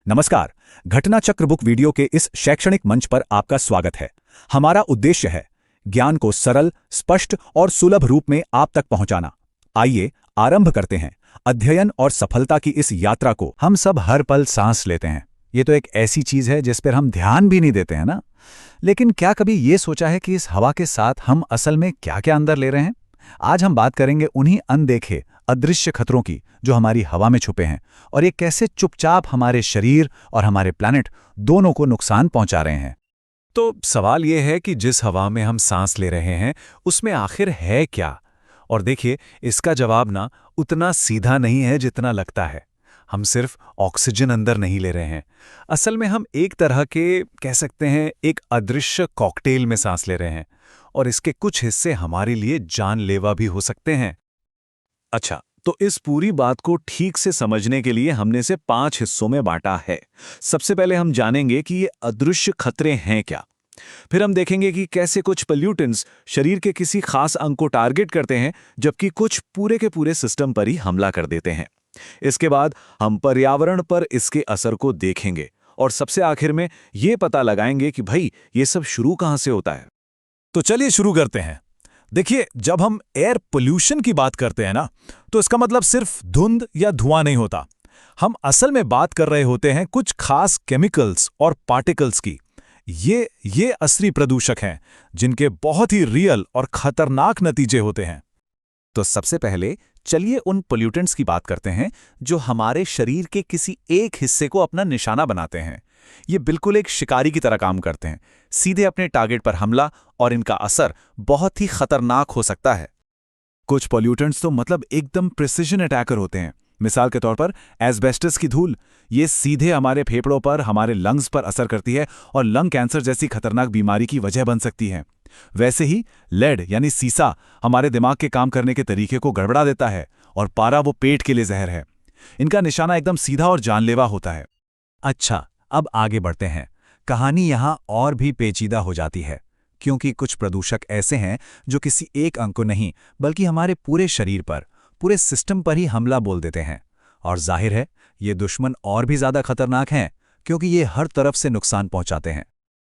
नमस्कार। घटना चक्र बुक वीडियो के इस शैक्षणिक मंच पर आपका स्वागत है। हमारा उद्देश्य है ज्ञान को सरल, स्पष्ट और सुलभ रूप में आप तक पहुंचाना। आइए आरंभ करते हैं अध्ययन और सफलता की इस यात्रा को। हम सब हर पल सांस लेते हैं। ये तो एक ऐसी चीज है जिस पर हम ध्यान भी नहीं देते हैं ना। लेकिन क्या कभी ये सोचा है कि इस हवा के साथ हम असल में क्या क्या अंदर ले रहे हैं? आज हम बात करेंगे उन्हीं अनदेखे अदृश्य खतरों की जो हमारी हवा में छुपे हैं और ये कैसे चुपचाप हमारे शरीर और हमारे प्लैनेट दोनों को नुकसान पहुंचा रहे हैं। तो सवाल ये है कि जिस हवा में हम सांस ले रहे हैं उसमें आखिर है क्या? और देखिए, इसका जवाब ना उतना सीधा नहीं है जितना लगता है। हम सिर्फ ऑक्सीजन अंदर नहीं ले रहे हैं। असल में हम एक तरह के, कह सकते हैं, एक अदृश्य कॉकटेल में सांस ले रहे हैं और इसके कुछ हिस्से हमारे लिए जानलेवा भी हो सकते हैं। अच्छा, तो इस पूरी बात को ठीक से समझने के लिए हमने इसे 5 हिस्सों में बांटा है। सबसे पहले हम जानेंगे कि ये अदृश्य खतरे हैं क्या। फिर हम देखेंगे कि कैसे कुछ पोल्यूटेंट्स शरीर के किसी खास अंग को टारगेट करते हैं, जबकि कुछ पूरे के पूरे सिस्टम पर ही हमला कर देते हैं। इसके बाद हम पर्यावरण पर इसके असर को देखेंगे और सबसे आखिर में ये पता लगाएंगे कि भाई ये सब शुरू कहां से होता है। तो चलिए शुरू करते हैं। देखिए, जब हम एयर पोल्यूशन की बात करते हैं ना, तो इसका मतलब सिर्फ धुंध या धुआं नहीं होता। हम असल में बात कर रहे होते हैं कुछ खास केमिकल्स और पार्टिकल्स की। ये असली प्रदूषक हैं जिनके बहुत ही रियल और खतरनाक नतीजे होते हैं। तो सबसे पहले चलिए उन पोल्यूटेंट्स की बात करते हैं जो हमारे शरीर के किसी एक हिस्से को अपना निशाना बनाते हैं। ये बिल्कुल एक शिकारी की तरह काम करते हैं, सीधे अपने टारगेट पर हमला, और इनका असर बहुत ही खतरनाक हो सकता है। कुछ पोल्यूटेंट्स तो मतलब एकदम प्रिसिजन अटैकर होते हैं। मिसाल के तौर पर एस्बेस्टस की धूल, ये सीधे हमारे फेफड़ों पर, हमारे लंग्स पर असर करती है और लंग कैंसर जैसी खतरनाक बीमारी की वजह बन सकती है। वैसे ही लेड यानी सीसा हमारे दिमाग के काम करने के तरीके को गड़बड़ा देता है, और पारा वो पेट के लिए जहर है। इनका निशाना एकदम सीधा और जानलेवा होता है। अच्छा, अब आगे बढ़ते हैं। कहानी यहां और भी पेचीदा हो जाती है, क्योंकि कुछ प्रदूषक ऐसे हैं जो किसी एक अंग को नहीं बल्कि हमारे पूरे शरीर पर, पूरे सिस्टम पर ही हमला बोल देते हैं। और जाहिर है ये दुश्मन और भी ज्यादा खतरनाक हैं, क्योंकि ये हर तरफ से नुकसान पहुंचाते हैं।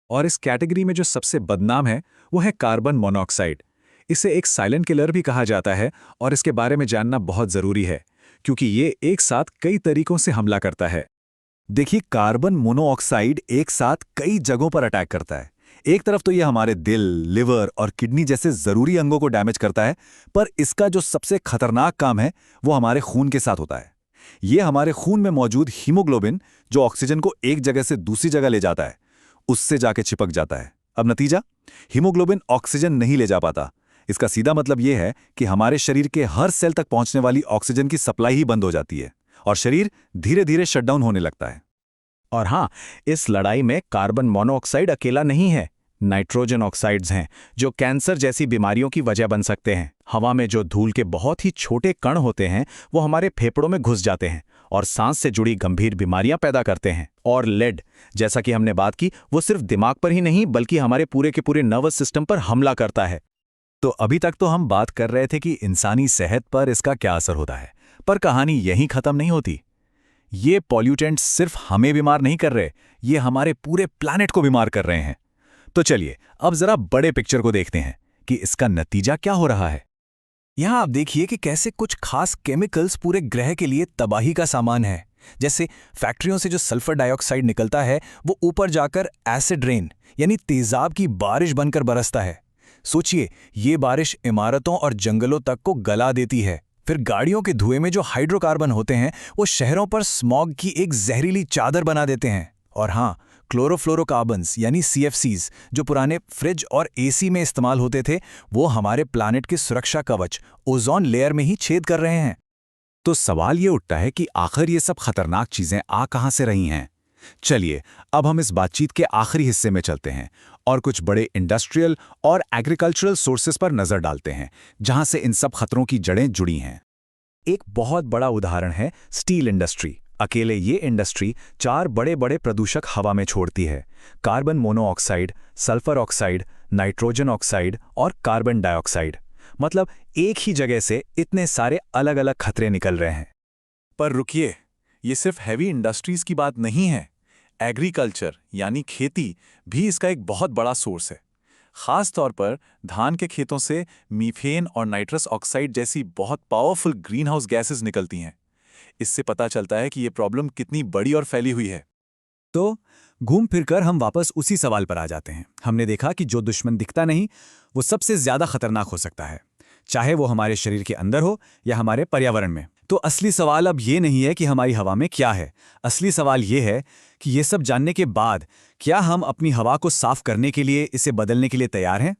और इस कैटेगरी में जो सबसे बदनाम है वो है कार्बन मोनोऑक्साइड। इसे एक साइलेंट किलर भी कहा जाता है और इसके बारे में जानना बहुत जरूरी है, क्योंकि ये एक साथ कई तरीकों से हमला करता है। देखिए, कार्बन मोनोऑक्साइड एक साथ कई जगहों पर अटैक करता है। एक तरफ तो ये हमारे दिल, लिवर और किडनी जैसे जरूरी अंगों को डैमेज करता है, पर इसका जो सबसे खतरनाक काम है वो हमारे खून के साथ होता है। ये हमारे खून में मौजूद हीमोग्लोबिन, जो ऑक्सीजन को एक जगह से दूसरी जगह ले जाता है, उससे जाके चिपक जाता है। अब नतीजा, हीमोग्लोबिन ऑक्सीजन नहीं ले जा पाता। इसका सीधा मतलब यह है कि हमारे शरीर के हर सेल तक पहुंचने वाली ऑक्सीजन की सप्लाई ही बंद हो जाती है और शरीर धीरे धीरे शटडाउन होने लगता है। और हाँ, इस लड़ाई में कार्बन मोनोऑक्साइड अकेला नहीं है। नाइट्रोजन ऑक्साइड्स हैं जो कैंसर जैसी बीमारियों की वजह बन सकते हैं। हवा में जो धूल के बहुत ही छोटे कण होते हैं वो हमारे फेफड़ों में घुस जाते हैं और सांस से जुड़ी गंभीर बीमारियां पैदा करते हैं। और लेड, जैसा कि हमने बात की, वो सिर्फ दिमाग पर ही नहीं बल्कि हमारे पूरे के पूरे नर्वस सिस्टम पर हमला करता है। तो अभी तक तो हम बात कर रहे थे कि इंसानी सेहत पर इसका क्या असर होता है, पर कहानी यहीं खत्म नहीं होती। ये पॉल्यूटेंट्स सिर्फ हमें बीमार नहीं कर रहे, ये हमारे पूरे प्लैनेट को बीमार कर रहे हैं। तो चलिए अब जरा बड़े पिक्चर को देखते हैं कि इसका नतीजा क्या हो रहा है। यहां आप देखिए कि कैसे कुछ खास केमिकल्स पूरे ग्रह के लिए तबाही का सामान है। जैसे फैक्ट्रियों से जो सल्फर डाइऑक्साइड निकलता है वो ऊपर जाकर एसिड रेन यानी तेजाब की बारिश बनकर बरसता है। सोचिए, ये बारिश इमारतों और जंगलों तक को गला देती है। फिर गाड़ियों के धुएं में जो हाइड्रोकार्बन होते हैं वो शहरों पर स्मॉग की एक जहरीली चादर बना देते हैं। और हाँ, क्लोरोफ्लोरोकार्बन्स यानी CFCs जो पुराने फ्रिज और AC में इस्तेमाल होते थे, वो हमारे प्लैनेट के सुरक्षा कवच ओजोन लेयर में ही छेद कर रहे हैं। तो सवाल ये उठता है कि आखिर ये सब खतरनाक चीजें आ कहां से रही हैं। चलिए अब हम इस बातचीत के आखिरी हिस्से में चलते हैं और कुछ बड़े इंडस्ट्रियल और एग्रीकल्चरल सोर्सेस पर नजर डालते हैं, जहां से इन सब खतरों की जड़ें जुड़ी हैं। एक बहुत बड़ा उदाहरण है स्टील इंडस्ट्री। अकेले ये इंडस्ट्री 4 बड़े बड़े प्रदूषक हवा में छोड़ती है: carbon monoxide, sulphur oxide, nitrogen oxide और कार्बन डाइऑक्साइड। मतलब एक ही जगह से इतने सारे अलग अलग खतरे निकल रहे हैं। पर रुकिए, ये सिर्फ हैवी इंडस्ट्रीज की बात नहीं है। एग्रीकल्चर यानी खेती भी इसका एक बहुत बड़ा सोर्स है। खास तौर पर धान के खेतों से मीथेन और नाइट्रस ऑक्साइड जैसी बहुत पावरफुल ग्रीनहाउस गैसेस निकलती हैं। इससे पता चलता है कि ये प्रॉब्लम कितनी बड़ी और फैली हुई है। तो घूम फिरकर हम वापस उसी सवाल पर आ जाते हैं। हमने देखा कि जो दुश्मन दिखता नहीं वो सबसे ज्यादा खतरनाक हो सकता है, चाहे वो हमारे शरीर के अंदर हो या हमारे पर्यावरण में। तो असली सवाल अब ये नहीं है कि हमारी हवा में क्या है, असली सवाल ये है कि ये सब जानने के बाद क्या हम अपनी हवा को साफ करने के लिए, इसे बदलने के लिए तैयार हैं।